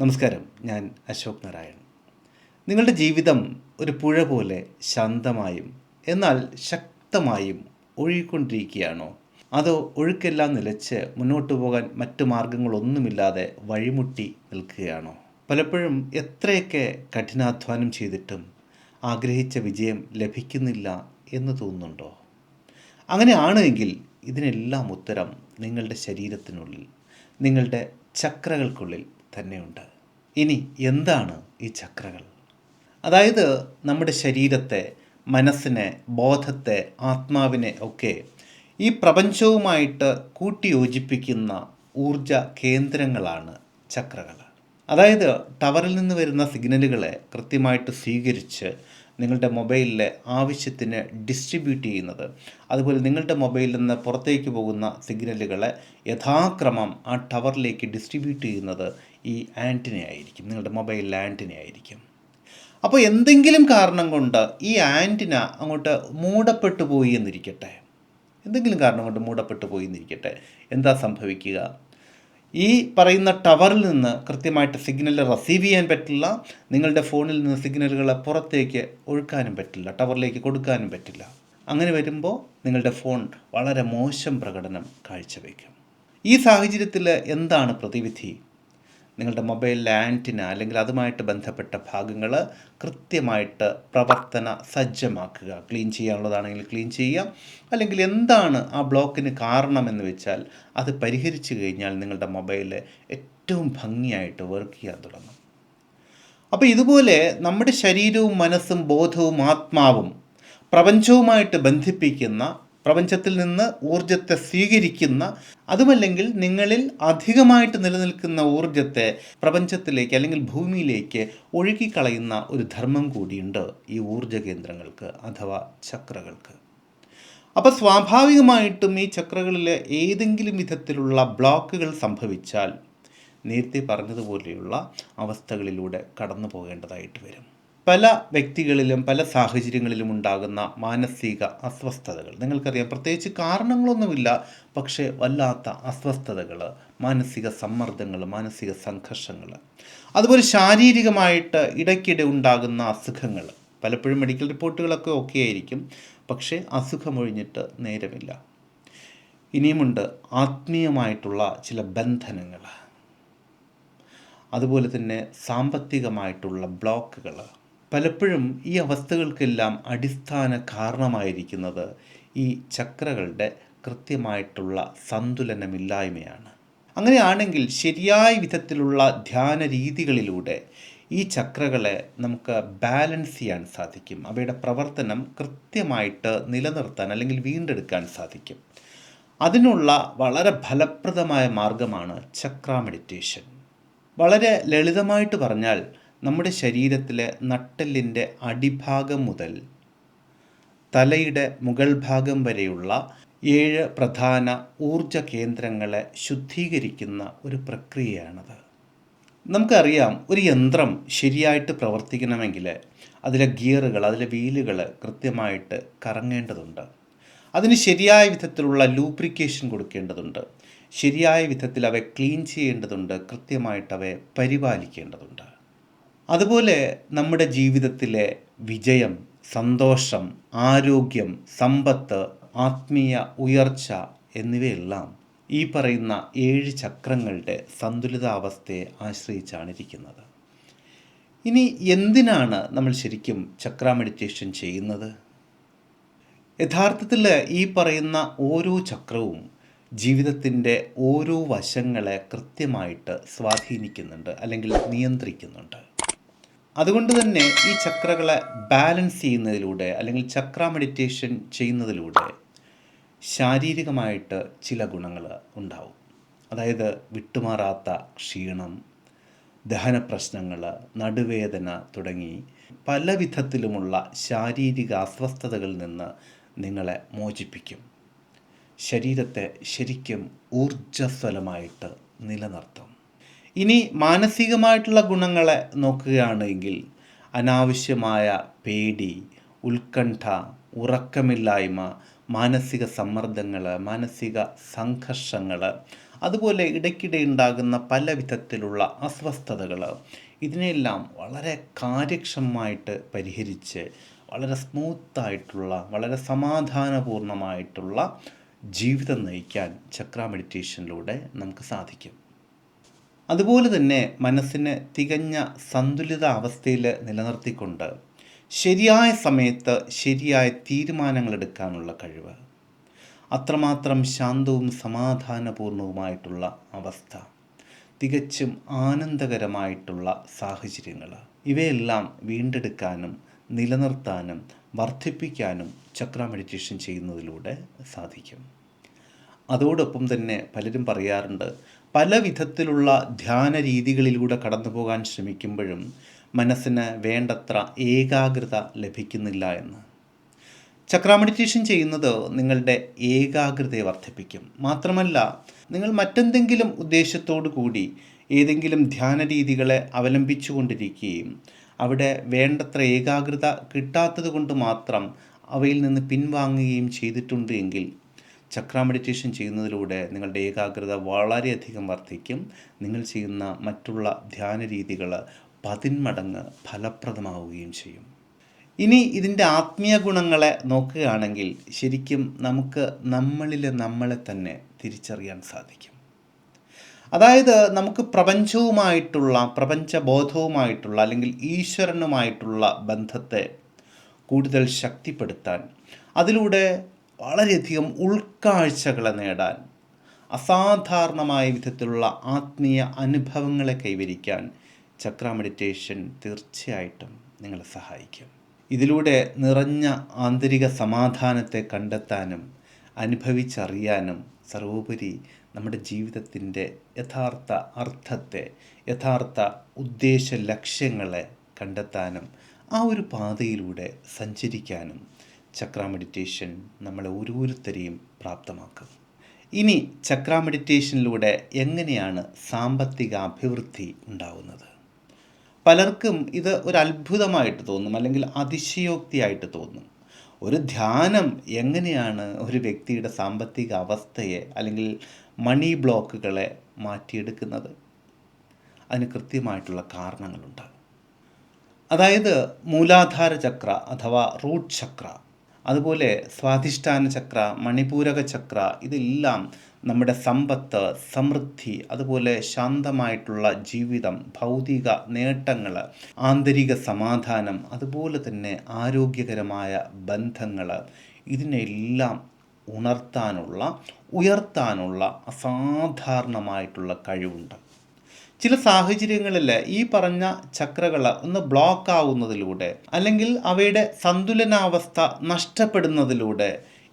നമസ്കാരം. ഞാൻ അശോക് നാരായൺ. നിങ്ങളുടെ ജീവിതം ഒരു പുഴ പോലെ ശാന്തമായും എന്നാൽ ശക്തമായും ഒഴുകിക്കൊണ്ടിരിക്കുകയാണോ? അതോ ഒഴുക്കെല്ലാം നിലച്ച് മുന്നോട്ട് പോകാൻ മറ്റു മാർഗങ്ങളൊന്നുമില്ലാതെ വഴിമുട്ടി നിൽക്കുകയാണോ? പലപ്പോഴും എത്രയൊക്കെ കഠിനാധ്വാനം ചെയ്തിട്ടും ആഗ്രഹിച്ച വിജയം ലഭിക്കുന്നില്ല എന്ന് തോന്നുന്നുണ്ടോ? അങ്ങനെയാണ് എങ്കിൽ ഇതിനെല്ലാം ഉത്തരം നിങ്ങളുടെ ശരീരത്തിനുള്ളിൽ, നിങ്ങളുടെ ചക്രകൾക്കുള്ളിൽ തന്നെയുണ്ട്. ഇനി എന്താണ് ഈ ചക്രകൾ? അതായത് നമ്മുടെ ശരീരത്തെ, മനസ്സിനെ, ബോധത്തെ, ആത്മാവിനെ ഒക്കെ ഈ പ്രപഞ്ചവുമായിട്ട് കൂട്ടിയോജിപ്പിക്കുന്ന ഊർജ കേന്ദ്രങ്ങളാണ് ചക്രകൾ. അതായത് ടവറിൽ നിന്ന് വരുന്ന സിഗ്നലുകളെ കൃത്യമായിട്ട് സ്വീകരിച്ച് നിങ്ങളുടെ മൊബൈലിലെ ആവശ്യത്തിന് ഡിസ്ട്രിബ്യൂട്ട് ചെയ്യുന്നത്, അതുപോലെ നിങ്ങളുടെ മൊബൈലിൽ നിന്ന് പുറത്തേക്ക് പോകുന്ന സിഗ്നലുകളെ യഥാക്രമം ആ ടവറിലേക്ക് ഡിസ്ട്രിബ്യൂട്ട് ചെയ്യുന്നത് ഈ ആൻറ്റിന ആയിരിക്കും, നിങ്ങളുടെ മൊബൈലിലെ ആൻറ്റിന ആയിരിക്കും. അപ്പോൾ എന്തെങ്കിലും കാരണം കൊണ്ട് ഈ ആൻറ്റിന അങ്ങോട്ട് മൂടപ്പെട്ടു പോയി എന്നിരിക്കട്ടെ, എന്തെങ്കിലും കാരണം കൊണ്ട് മൂടപ്പെട്ടു പോയി എന്നിരിക്കട്ടെ, എന്താ സംഭവിക്കുക? ഈ പറയുന്ന ടവറിൽ നിന്ന് കൃത്യമായിട്ട് സിഗ്നൽ റിസീവ് ചെയ്യാൻ പറ്റില്ല, നിങ്ങളുടെ ഫോണിൽ നിന്ന് സിഗ്നലുകൾ പുറത്തേക്ക് ഒഴുക്കാനും പറ്റില്ല, ടവറിലേക്ക് കൊടുക്കാനും പറ്റില്ല. അങ്ങനെ വരുമ്പോൾ നിങ്ങളുടെ ഫോൺ വളരെ മോശം പ്രകടനം കാഴ്ചവെക്കും. ഈ സാഹചര്യത്തിൽ എന്താണ് പ്രതിവിധി? നിങ്ങളുടെ മൊബൈലിലെ ആൻറ്റിന അല്ലെങ്കിൽ അതുമായിട്ട് ബന്ധപ്പെട്ട ഭാഗങ്ങൾ കൃത്യമായിട്ട് പ്രവർത്തന സജ്ജമാക്കുക. ക്ലീൻ ചെയ്യാനുള്ളതാണെങ്കിൽ ക്ലീൻ ചെയ്യാം, അല്ലെങ്കിൽ എന്താണ് ആ ബ്ലോക്കിന് കാരണമെന്ന് വെച്ചാൽ അത് പരിഹരിച്ചു കഴിഞ്ഞാൽ നിങ്ങളുടെ മൊബൈൽ ഏറ്റവും ഭംഗിയായിട്ട് വർക്ക് ചെയ്യാൻ തുടങ്ങും. അപ്പോൾ ഇതുപോലെ നമ്മുടെ ശരീരവും മനസ്സും ബോധവും ആത്മാവും പ്രപഞ്ചവുമായിട്ട് ബന്ധിപ്പിക്കുന്ന, പ്രപഞ്ചത്തിൽ നിന്ന് ഊർജത്തെ സ്വീകരിക്കുന്ന, അതുമല്ലെങ്കിൽ നിങ്ങളിൽ അധികമായിട്ട് നിലനിൽക്കുന്ന ഊർജത്തെ പ്രപഞ്ചത്തിലേക്ക് അല്ലെങ്കിൽ ഭൂമിയിലേക്ക് ഒഴുകിക്കളയുന്ന ഒരു ധർമ്മം കൂടിയുണ്ട് ഈ ഊർജ കേന്ദ്രങ്ങൾക്ക് അഥവാ ചക്രകൾക്ക്. അപ്പോൾ സ്വാഭാവികമായിട്ടും ഈ ചക്രകളിൽ ഏതെങ്കിലും വിധത്തിലുള്ള ബ്ലോക്കുകൾ സംഭവിച്ചാൽ നേരത്തെ പറഞ്ഞതുപോലെയുള്ള അവസ്ഥകളിലൂടെ കടന്നു പോകേണ്ടതായിട്ട് വരും. പല വ്യക്തികളിലും പല സാഹചര്യങ്ങളിലും ഉണ്ടാകുന്ന മാനസിക അസ്വസ്ഥതകൾ നിങ്ങൾക്കറിയാം. പ്രത്യേകിച്ച് കാരണങ്ങളൊന്നുമില്ല, പക്ഷേ വല്ലാത്ത അസ്വസ്ഥതകൾ, മാനസിക സമ്മർദ്ദങ്ങൾ, മാനസിക സംഘർഷങ്ങൾ, അതുപോലെ ശാരീരികമായിട്ട് ഇടയ്ക്കിടെ ഉണ്ടാകുന്ന അസുഖങ്ങൾ. പലപ്പോഴും മെഡിക്കൽ റിപ്പോർട്ടുകളൊക്കെ ഓക്കെ ആയിരിക്കും, പക്ഷേ അസുഖമൊഴിഞ്ഞിട്ട് നേരമില്ല. ഇനിയുമുണ്ട് ആത്മീയമായിട്ടുള്ള ചില ബന്ധനങ്ങൾ, അതുപോലെ തന്നെ സാമ്പത്തികമായിട്ടുള്ള ബ്ലോക്കുകൾ. പലപ്പോഴും ഈ അവസ്ഥകൾക്കെല്ലാം അടിസ്ഥാന കാരണമായിരിക്കുന്നത് ഈ ചക്രകളുടെ കൃത്യമായിട്ടുള്ള സന്തുലനമില്ലായ്മയാണ്. അങ്ങനെയാണെങ്കിൽ ശരിയായ വിധത്തിലുള്ള ധ്യാന രീതികളിലൂടെ ഈ ചക്രകളെ നമുക്ക് ബാലൻസ് ചെയ്യാൻ സാധിക്കും. അവയുടെ പ്രവർത്തനം കൃത്യമായിട്ട് നിലനിർത്താൻ അല്ലെങ്കിൽ വീണ്ടെടുക്കാൻ സാധിക്കും. അതിനുള്ള വളരെ ഫലപ്രദമായ മാർഗമാണ് ചക്ര മെഡിറ്റേഷൻ. വളരെ ലളിതമായിട്ട് പറഞ്ഞാൽ നമ്മുടെ ശരീരത്തിലെ നട്ടെല്ലിൻ്റെ അടിഭാഗം മുതൽ തലയുടെ മുകൾ ഭാഗം വരെയുള്ള 7 പ്രധാന ഊർജ കേന്ദ്രങ്ങളെ ശുദ്ധീകരിക്കുന്ന ഒരു പ്രക്രിയയാണത്. നമുക്കറിയാം, ഒരു യന്ത്രം ശരിയായിട്ട് പ്രവർത്തിക്കണമെങ്കിൽ അതിലെ ഗിയറുകൾ, അതിലെ വീലുകൾ കൃത്യമായിട്ട് കറങ്ങേണ്ടതുണ്ട്. അതിന് ശരിയായ വിധത്തിലുള്ള ലൂബ്രിക്കേഷൻ കൊടുക്കേണ്ടതുണ്ട്, ശരിയായ വിധത്തിൽ അവയെ ക്ലീൻ ചെയ്യേണ്ടതുണ്ട്, കൃത്യമായിട്ട് അവയെ പരിപാലിക്കേണ്ടതുണ്ട്. അതുപോലെ നമ്മുടെ ജീവിതത്തിലെ വിജയം, സന്തോഷം, ആരോഗ്യം, സമ്പത്ത്, ആത്മീയ ഉയർച്ച എന്നിവയെല്ലാം ഈ പറയുന്ന 7 ചക്രങ്ങളുടെ സന്തുലിതാവസ്ഥയെ ആശ്രയിച്ചാണ് ഇരിക്കുന്നത്. ഇനി എന്തിനാണ് നമ്മൾ ശരിക്കും ചക്ര മെഡിറ്റേഷൻ ചെയ്യുന്നത്? യഥാർത്ഥത്തിൽ ഈ പറയുന്ന ഓരോ ചക്രവും ജീവിതത്തിൻ്റെ ഓരോ വശങ്ങളെ കൃത്യമായിട്ട് സ്വാധീനിക്കുന്നുണ്ട് അല്ലെങ്കിൽ നിയന്ത്രിക്കുന്നുണ്ട്. അതുകൊണ്ട് തന്നെ ഈ ചക്രകളെ ബാലൻസ് ചെയ്യുന്നതിലൂടെ അല്ലെങ്കിൽ ചക്ര മെഡിറ്റേഷൻ ചെയ്യുന്നതിലൂടെ ശാരീരികമായിട്ട് ചില ഗുണങ്ങൾ ഉണ്ടാവും. അതായത് വിട്ടുമാറാത്ത ക്ഷീണം, ദഹന പ്രശ്നങ്ങൾ, നടുവേദന തുടങ്ങി പല വിധത്തിലുമുള്ള ശാരീരിക അസ്വസ്ഥതകളിൽ നിന്ന് നിങ്ങളെ മോചിപ്പിക്കും. ശരീരത്തെ ശരിക്കും ഊർജ്ജസ്വലമായിട്ട് നിലനിർത്തും. ഇനി മാനസികമായിട്ടുള്ള ഗുണങ്ങളെ നോക്കുകയാണെങ്കിൽ അനാവശ്യമായ പേടി, ഉത്കണ്ഠ, ഉറക്കമില്ലായ്മ, മാനസിക സമ്മർദ്ദങ്ങൾ, മാനസിക സംഘർഷങ്ങൾ, അതുപോലെ ഇടയ്ക്കിടെ ഉണ്ടാകുന്ന പല വിധത്തിലുള്ള അസ്വസ്ഥതകൾ, ഇതിനെല്ലാം വളരെ കാര്യക്ഷമമായിട്ട് പരിഹരിച്ച് വളരെ സ്മൂത്തായിട്ടുള്ള, വളരെ സമാധാനപൂർണ്ണമായിട്ടുള്ള ജീവിതം നയിക്കാൻ ചക്ര മെഡിറ്റേഷനിലൂടെ നമുക്ക് സാധിക്കും. അതുപോലെ തന്നെ മനസ്സിനെ തികഞ്ഞ സന്തുലിത അവസ്ഥയിൽ നിലനിർത്തിക്കൊണ്ട് ശരിയായ സമയത്ത് ശരിയായ തീരുമാനങ്ങൾ എടുക്കാനുള്ള കഴിവ്, അത്രമാത്രം ശാന്തവും സമാധാനപൂർണവുമായിട്ടുള്ള അവസ്ഥ, തികച്ചും ആനന്ദകരമായിട്ടുള്ള സാഹചര്യങ്ങൾ, ഇവയെല്ലാം വീണ്ടെടുക്കാനും നിലനിർത്താനും വർദ്ധിപ്പിക്കാനും ചക്ര മെഡിറ്റേഷൻ ചെയ്യുന്നതിലൂടെ സാധിക്കും. അതോടൊപ്പം തന്നെ പലരും പറയാറുണ്ട്, പല വിധത്തിലുള്ള ധ്യാന രീതികളിലൂടെ കടന്നു പോകാൻ ശ്രമിക്കുമ്പോഴും മനസ്സിന് വേണ്ടത്ര ഏകാഗ്രത ലഭിക്കുന്നില്ല എന്ന്. ചക്ര മെഡിറ്റേഷൻ ചെയ്യുന്നത് നിങ്ങളുടെ ഏകാഗ്രതയെ വർദ്ധിപ്പിക്കും. മാത്രമല്ല, നിങ്ങൾ മറ്റെന്തെങ്കിലും ഉദ്ദേശത്തോടു കൂടി ഏതെങ്കിലും ധ്യാന രീതികളെ അവലംബിച്ചു കൊണ്ടിരിക്കുകയും അവിടെ വേണ്ടത്ര ഏകാഗ്രത കിട്ടാത്തത് കൊണ്ട് മാത്രം അവയിൽ നിന്ന് പിൻവാങ്ങുകയും ചെയ്തിട്ടുണ്ട് എങ്കിൽ ചക്ര മെഡിറ്റേഷൻ ചെയ്യുന്നതിലൂടെ നിങ്ങളുടെ ഏകാഗ്രത വളരെയധികം വർദ്ധിക്കും. നിങ്ങൾ ചെയ്യുന്ന മറ്റുള്ള ധ്യാന രീതികൾ 10 മടങ്ങ് ഫലപ്രദമാവുകയും ചെയ്യും. ഇനി ഇതിൻ്റെ ആത്മീയ ഗുണങ്ങളെ നോക്കുകയാണെങ്കിൽ ശരിക്കും നമുക്ക് നമ്മളെ തന്നെ തിരിച്ചറിയാൻ സാധിക്കും. അതായത് നമുക്ക് പ്രപഞ്ചബോധവുമായിട്ടുള്ള അല്ലെങ്കിൽ ഈശ്വരനുമായിട്ടുള്ള ബന്ധത്തെ കൂടുതൽ ശക്തിപ്പെടുത്താൻ, അതിലൂടെ വളരെയധികം ഉൾക്കാഴ്ചകളെ നേടാൻ, അസാധാരണമായ വിധത്തിലുള്ള ആത്മീയ അനുഭവങ്ങളെ കൈവരിക്കാൻ ചക്ര മെഡിറ്റേഷൻ തീർച്ചയായിട്ടും നിങ്ങളെ സഹായിക്കും. ഇതിലൂടെ നിറഞ്ഞ ആന്തരിക സമാധാനത്തെ കണ്ടെത്താനും അനുഭവിച്ചറിയാനും സർവോപരി നമ്മുടെ ജീവിതത്തിൻ്റെ യഥാർത്ഥ അർത്ഥത്തെ, യഥാർത്ഥ ഉദ്ദേശ ലക്ഷ്യങ്ങളെ കണ്ടെത്താനും ആ ഒരു പാതയിലൂടെ സഞ്ചരിക്കാനും ചക്ര മെഡിറ്റേഷൻ നമ്മളെ ഓരോരുത്തരെയും പ്രാപ്തമാക്കും. ഇനി ചക്ര മെഡിറ്റേഷനിലൂടെ എങ്ങനെയാണ് സാമ്പത്തിക അഭിവൃദ്ധി ഉണ്ടാവുന്നത്? പലർക്കും ഇത് ഒരു അത്ഭുതമായിട്ട് തോന്നും, അല്ലെങ്കിൽ അതിശയോക്തിയായിട്ട് തോന്നും. ഒരു ധ്യാനം എങ്ങനെയാണ് ഒരു വ്യക്തിയുടെ സാമ്പത്തിക അവസ്ഥയെ അല്ലെങ്കിൽ മണി ബ്ലോക്കുകളെ മാറ്റിയെടുക്കുന്നത്? അതിന് കൃത്യമായിട്ടുള്ള കാരണങ്ങളുണ്ട്. അതായത് മൂലാധാര ചക്ര അഥവാ റൂട്ട് ചക്ര, അതുപോലെ സ്വാധിഷ്ഠാന ചക്ര, മണിപൂരക ചക്ര, ഇതെല്ലാം നമ്മുടെ സമ്പത്ത്, സമൃദ്ധി, അതുപോലെ ശാന്തമായിട്ടുള്ള ജീവിതം, ഭൗതിക നേട്ടങ്ങൾ, ആന്തരിക സമാധാനം, അതുപോലെ തന്നെ ആരോഗ്യകരമായ ബന്ധങ്ങൾ, ഇതിനെല്ലാം ഉയർത്താനുള്ള അസാധാരണമായിട്ടുള്ള കഴിവുണ്ട്. ചില സാഹചര്യങ്ങളിൽ ഈ പറഞ്ഞ ചക്രകൾ ഒന്ന് ബ്ലോക്ക് ആവുന്നതിലൂടെ, അല്ലെങ്കിൽ അവയുടെ സന്തുലനാവസ്ഥ നഷ്ടപ്പെടുന്നതിലൂടെ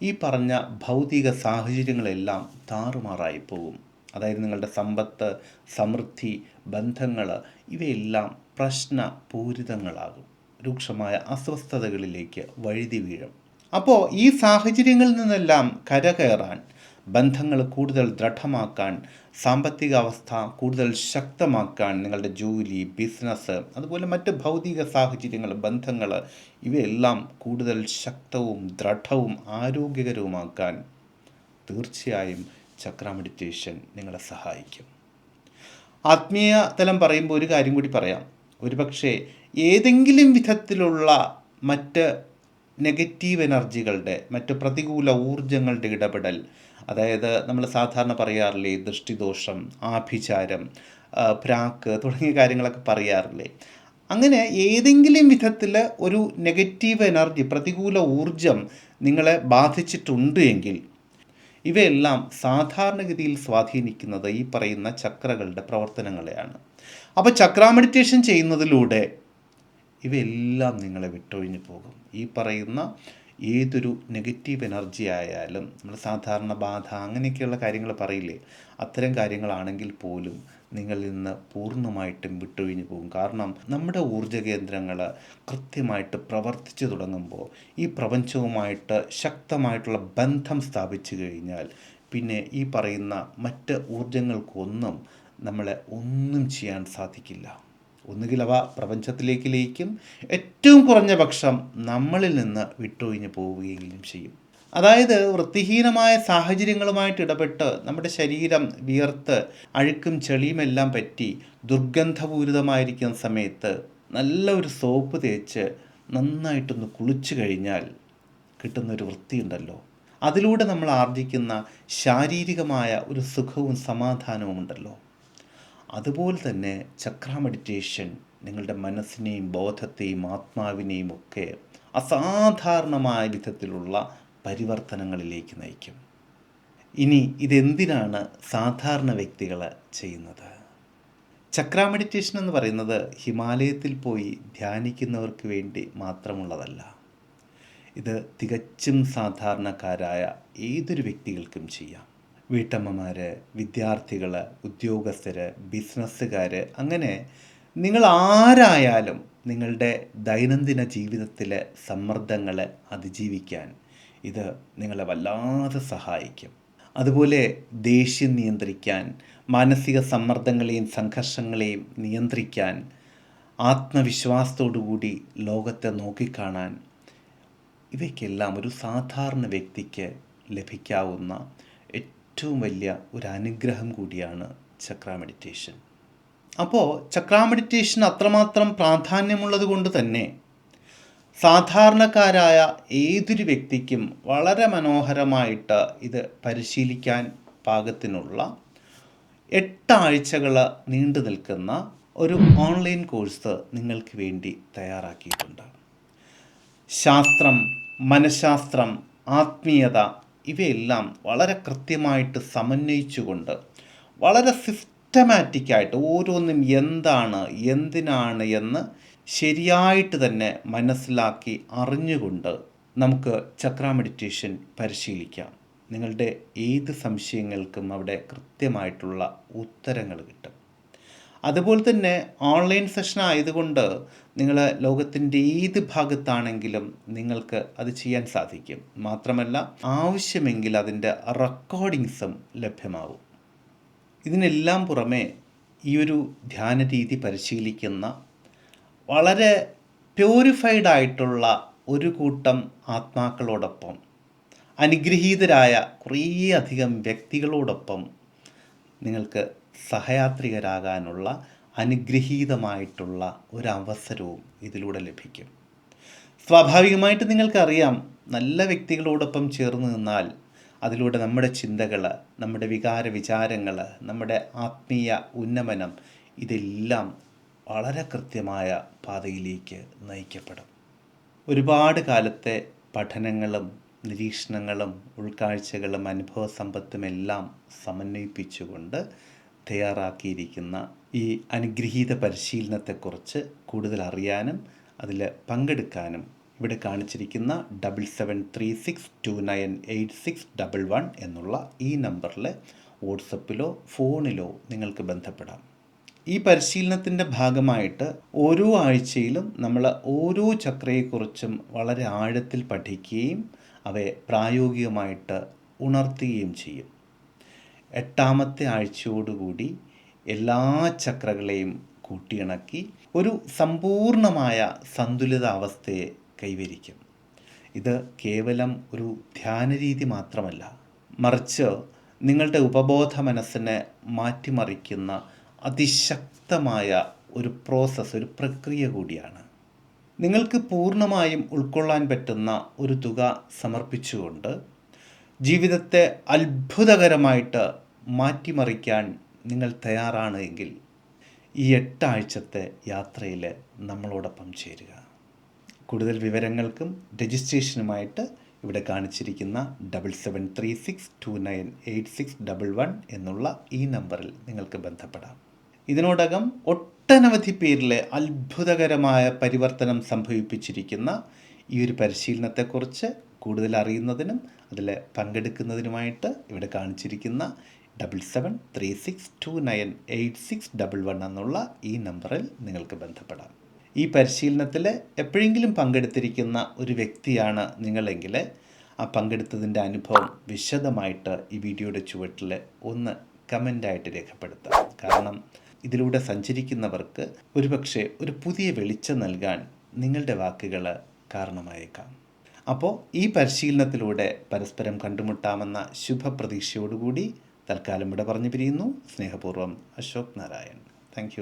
ഈ പറഞ്ഞ ഭൗതിക സാഹചര്യങ്ങളെല്ലാം താറുമാറായി പോകും. അതായത് നിങ്ങളുടെ സമ്പത്ത്, സമൃദ്ധി, ബന്ധങ്ങൾ, ഇവയെല്ലാം പ്രശ്നപൂരിതങ്ങളാകും, രൂക്ഷമായ അസ്വസ്ഥതകളിലേക്ക് വഴുതി വീഴും. അപ്പോൾ ഈ സാഹചര്യങ്ങളിൽ നിന്നെല്ലാം കരകയറാൻ, ബന്ധങ്ങൾ കൂടുതൽ ദൃഢമാക്കാൻ, സാമ്പത്തിക അവസ്ഥ കൂടുതൽ ശക്തമാക്കാൻ, നിങ്ങളുടെ ജോലി, ബിസിനസ്, അതുപോലെ മറ്റ് ഭൗതിക സാഹചര്യങ്ങൾ, ബന്ധങ്ങൾ, ഇവയെല്ലാം കൂടുതൽ ശക്തവും ദൃഢവും ആരോഗ്യകരവുമാക്കാൻ തീർച്ചയായും ചക്ര മെഡിറ്റേഷൻ നിങ്ങളെ സഹായിക്കും. ആത്മീയ തലം പറയുമ്പോൾ ഒരു കാര്യം കൂടി പറയാം. ഒരുപക്ഷെ ഏതെങ്കിലും വിധത്തിലുള്ള മറ്റ് നെഗറ്റീവ് എനർജികളുടെ, മറ്റ് പ്രതികൂല ഊർജങ്ങളുടെ ഇടപെടൽ, അതായത് നമ്മൾ സാധാരണ പറയാറില്ലേ, ദൃഷ്ടിദോഷം, ആഭിചാരം, ഭ്രാക്ക് തുടങ്ങിയ കാര്യങ്ങളൊക്കെ പറയാറില്ലേ, അങ്ങനെ ഏതെങ്കിലും വിധത്തിൽ ഒരു നെഗറ്റീവ് എനർജി, പ്രതികൂല ഊർജം നിങ്ങളെ ബാധിച്ചിട്ടുണ്ട് എങ്കിൽ ഇവയെല്ലാം സാധാരണഗതിയിൽ സ്വാധീനിക്കുന്നത് ഈ പറയുന്ന ചക്രകളുടെ പ്രവർത്തനങ്ങളെയാണ്. അപ്പോൾ ചക്ര മെഡിറ്റേഷൻ ചെയ്യുന്നതിലൂടെ ഇവയെല്ലാം നിങ്ങളെ വിട്ടൊഴിഞ്ഞു പോകും. ഈ പറയുന്ന ഏതൊരു നെഗറ്റീവ് എനർജി ആയാലും, നമ്മൾ സാധാരണ ബാധ അങ്ങനെയൊക്കെയുള്ള കാര്യങ്ങൾ പറയില്ലേ, അത്തരം കാര്യങ്ങളാണെങ്കിൽ പോലും നിങ്ങളിൽ നിന്ന് പൂർണ്ണമായിട്ടും വിട്ടൊഴിഞ്ഞു പോകും. കാരണം നമ്മുടെ ഊർജ്ജ കേന്ദ്രങ്ങൾ കൃത്യമായിട്ട് പ്രവർത്തിച്ചു തുടങ്ങുമ്പോൾ, ഈ പ്രപഞ്ചവുമായിട്ട് ശക്തമായിട്ടുള്ള ബന്ധം സ്ഥാപിച്ചു കഴിഞ്ഞാൽ പിന്നെ ഈ പറയുന്ന മറ്റ് ഊർജ്ജങ്ങൾക്കൊന്നും നമ്മളെ ഒന്നും ചെയ്യാൻ സാധിക്കില്ല. ഒന്നുകിൽ അവ പ്രപഞ്ചത്തിലേക്ക് ലയിക്കും, ഏറ്റവും കുറഞ്ഞ പക്ഷം നമ്മളിൽ നിന്ന് വിട്ടൊഴിഞ്ഞു പോവുകയെങ്കിലും ചെയ്യും. അതായത് വൃത്തിഹീനമായ സാഹചര്യങ്ങളുമായിട്ട് ഇടപെട്ട് നമ്മുടെ ശരീരം വിയർത്ത് അഴുക്കും ചെളിയുമെല്ലാം പറ്റി ദുർഗന്ധപൂരിതമായിരിക്കുന്ന സമയത്ത് നല്ല ഒരു സോപ്പ് തേച്ച് നന്നായിട്ടൊന്ന് കുളിച്ചു കഴിഞ്ഞാൽ കിട്ടുന്നൊരു വൃത്തിയുണ്ടല്ലോ, അതിലൂടെ നമ്മൾ ആർജിക്കുന്ന ശാരീരികമായ ഒരു സുഖവും സമാധാനവും ഉണ്ടല്ലോ. അതുപോലെ തന്നെ ചക്ര മെഡിറ്റേഷൻ നിങ്ങളുടെ മനസ്സിനെയും ബോധത്തെയും ആത്മാവിനെയും ഒക്കെ അസാധാരണമായ വിധത്തിലുള്ള പരിവർത്തനങ്ങളിലേക്ക് നയിക്കും. ഇനി ഇതെന്തിനാണ് സാധാരണ വ്യക്തികൾ ചെയ്യുന്നത്? ചക്ര മെഡിറ്റേഷൻ എന്ന് പറയുന്നത് ഹിമാലയത്തിൽ പോയി ധ്യാനിക്കുന്നവർക്ക് വേണ്ടി മാത്രമുള്ളതല്ല. ഇത് തികച്ചും സാധാരണക്കാരായ ഏതൊരു വ്യക്തികൾക്കും ചെയ്യാം. വീട്ടമ്മമാർ, വിദ്യാർത്ഥികൾ, ഉദ്യോഗസ്ഥർ, ബിസിനസ്സുകാർ, അങ്ങനെ നിങ്ങൾ ആരായാലും നിങ്ങളുടെ ദൈനംദിന ജീവിതത്തിലെ സമ്മർദ്ദങ്ങളെ അതിജീവിക്കാൻ ഇത് നിങ്ങളെ വല്ലാതെ സഹായിക്കും. അതുപോലെ ദേഷ്യം നിയന്ത്രിക്കാൻ, മാനസിക സമ്മർദ്ദങ്ങളെയും സംഘർഷങ്ങളെയും നിയന്ത്രിക്കാൻ, ആത്മവിശ്വാസത്തോടുകൂടി ലോകത്തെ നോക്കിക്കാണാൻ, ഇവയ്ക്കെല്ലാം ഒരു സാധാരണ വ്യക്തിക്ക് ലഭിക്കാവുന്ന ഏറ്റവും വലിയ ഒരു അനുഗ്രഹം കൂടിയാണ് ചക്ര മെഡിറ്റേഷൻ. അപ്പോൾ ചക്ര മെഡിറ്റേഷൻ അത്രമാത്രം പ്രാധാന്യമുള്ളത് കൊണ്ട് തന്നെ സാധാരണക്കാരായ ഏതൊരു വ്യക്തിക്കും വളരെ മനോഹരമായിട്ട് ഇത് പരിശീലിക്കാൻ പാകത്തിനുള്ള 8 ആഴ്ചകൾ നീണ്ടു നിൽക്കുന്ന ഒരു ഓൺലൈൻ കോഴ്സ് നിങ്ങൾക്ക് വേണ്ടി തയ്യാറാക്കിയിട്ടുണ്ട്. ശാസ്ത്രം, മനഃശാസ്ത്രം, ആത്മീയത ഇവയെല്ലാം വളരെ കൃത്യമായിട്ട് സമന്വയിച്ചുകൊണ്ട് വളരെ സിസ്റ്റമാറ്റിക്കായിട്ട് ഓരോന്നും എന്താണ്, എന്തിനാണ് എന്ന് ശരിയായിട്ട് തന്നെ മനസ്സിലാക്കി അറിഞ്ഞുകൊണ്ട് നമുക്ക് ചക്ര മെഡിറ്റേഷൻ പരിശീലിക്കാം. നിങ്ങളുടെ ഏത് സംശയങ്ങൾക്കും അവിടെ കൃത്യമായിട്ടുള്ള ഉത്തരങ്ങൾ കിട്ടും. അതുപോലെ തന്നെ ഓൺലൈൻ സെഷൻ ആയതുകൊണ്ട് നിങ്ങൾ ലോകത്തിൻ്റെ ഏത് ഭാഗത്താണെങ്കിലും നിങ്ങൾക്ക് അത് ചെയ്യാൻ സാധിക്കും. മാത്രമല്ല ആവശ്യമെങ്കിൽ അതിൻ്റെ റെക്കോർഡിങ്സും ലഭ്യമാവും. ഇതിനെല്ലാം പുറമെ ഈ ഒരു ധ്യാന രീതി പരിശീലിക്കുന്ന വളരെ പ്യൂരിഫൈഡ് ആയിട്ടുള്ള ഒരു കൂട്ടം ആത്മാക്കളോടൊപ്പം, അനുഗ്രഹീതരായ കുറേയധികം വ്യക്തികളോടൊപ്പം നിങ്ങൾക്ക് സഹയാത്രികരാകാനുള്ള അനുഗ്രഹീതമായിട്ടുള്ള ഒരവസരവും ഇതിലൂടെ ലഭിക്കും. സ്വാഭാവികമായിട്ട് നിങ്ങൾക്കറിയാം, നല്ല വ്യക്തികളോടൊപ്പം ചേർന്ന് നിന്നാൽ അതിലൂടെ നമ്മുടെ ചിന്തകൾ, നമ്മുടെ വികാര വിചാരങ്ങൾ, നമ്മുടെ ആത്മീയ ഉന്നമനം ഇതെല്ലാം വളരെ കൃത്യമായ പാതയിലേക്ക് നയിക്കപ്പെടും. ഒരുപാട് കാലത്തെ പഠനങ്ങളും നിരീക്ഷണങ്ങളും ഉൾക്കാഴ്ചകളും അനുഭവ സമ്പത്തുമെല്ലാം സമന്വയിപ്പിച്ചുകൊണ്ട് തയ്യാറാക്കിയിരിക്കുന്ന ഈ അനുഗ്രഹീത പരിശീലനത്തെക്കുറിച്ച് കൂടുതൽ അറിയാനും അതിൽ പങ്കെടുക്കാനും ഇവിടെ കാണിച്ചിരിക്കുന്ന 7736298611 എന്നുള്ള ഈ നമ്പറിൽ വാട്സപ്പിലോ ഫോണിലോ നിങ്ങൾക്ക് ബന്ധപ്പെടാം. ഈ പരിശീലനത്തിൻ്റെ ഭാഗമായിട്ട് ഓരോ ആഴ്ചയിലും നമ്മൾ ഓരോ ചക്രയെക്കുറിച്ചും വളരെ ആഴത്തിൽ പഠിക്കുകയും അവയെ പ്രായോഗികമായിട്ട് ഉണർത്തുകയും ചെയ്യും. 8ാമത്തെ ആഴ്ചയോടുകൂടി എല്ലാ ചക്രകളെയും കൂട്ടിയിണക്കി ഒരു സമ്പൂർണമായ സന്തുലിതാവസ്ഥയെ കൈവരിക്കും. ഇത് കേവലം ഒരു ധ്യാനരീതി മാത്രമല്ല, മറിച്ച് നിങ്ങളുടെ ഉപബോധ മനസ്സിനെ മാറ്റിമറിക്കുന്ന അതിശക്തമായ ഒരു പ്രോസസ്സ്, ഒരു പ്രക്രിയ കൂടിയാണ്. നിങ്ങൾക്ക് പൂർണ്ണമായും ഉൾക്കൊള്ളാൻ പറ്റുന്ന ഒരു തുക സമർപ്പിച്ചുകൊണ്ട് ജീവിതത്തെ അത്ഭുതകരമായിട്ട് മാറ്റിമറിക്കാൻ നിങ്ങൾ തയ്യാറാണ് എങ്കിൽ ഈ 8 ആഴ്ചത്തെ യാത്രയിൽ നമ്മളോടൊപ്പം ചേരുക. കൂടുതൽ വിവരങ്ങൾക്കും രജിസ്ട്രേഷനുമായിട്ട് ഇവിടെ കാണിച്ചിരിക്കുന്ന 7736298611 എന്നുള്ള ഈ നമ്പറിൽ നിങ്ങൾക്ക് ബന്ധപ്പെടാം. ഇതിനോടകം ഒട്ടനവധി പേരിലെ അത്ഭുതകരമായ പരിവർത്തനം സംഭവിപ്പിച്ചിരിക്കുന്ന ഈ ഒരു പരിശീലനത്തെക്കുറിച്ച് കൂടുതൽ അറിയുന്നതിനും അതിൽ പങ്കെടുക്കുന്നതിനുമായിട്ട് ഇവിടെ കാണിച്ചിരിക്കുന്ന 7736298611 എന്നുള്ള ഈ നമ്പറിൽ നിങ്ങൾക്ക് ബന്ധപ്പെടാം. ഈ പരിശീലനത്തിൽ എപ്പോഴെങ്കിലും പങ്കെടുത്തിരിക്കുന്ന ഒരു വ്യക്തിയാണ് നിങ്ങളെങ്കിൽ ആ പങ്കെടുത്തതിൻ്റെ അനുഭവം വിശദമായിട്ട് ഈ വീഡിയോയുടെ ചുവട്ടിൽ ഒന്ന് കമൻ്റായിട്ട് രേഖപ്പെടുത്താം. കാരണം ഇതിലൂടെ സഞ്ചരിക്കുന്നവർക്ക് ഒരുപക്ഷെ ഒരു പുതിയ വെളിച്ചം നൽകാൻ നിങ്ങളുടെ വാക്കുകൾ കാരണമായേക്കാം. അപ്പോൾ ഈ പരിശീലനത്തിലൂടെ പരസ്പരം കണ്ടുമുട്ടാമെന്ന ശുഭപ്രതീക്ഷയോടുകൂടി തൽക്കാലം ഇവിടെ പറഞ്ഞു പിരിയുന്നു. സ്നേഹപൂർവ്വം, അശോക് നാരായൺ. താങ്ക്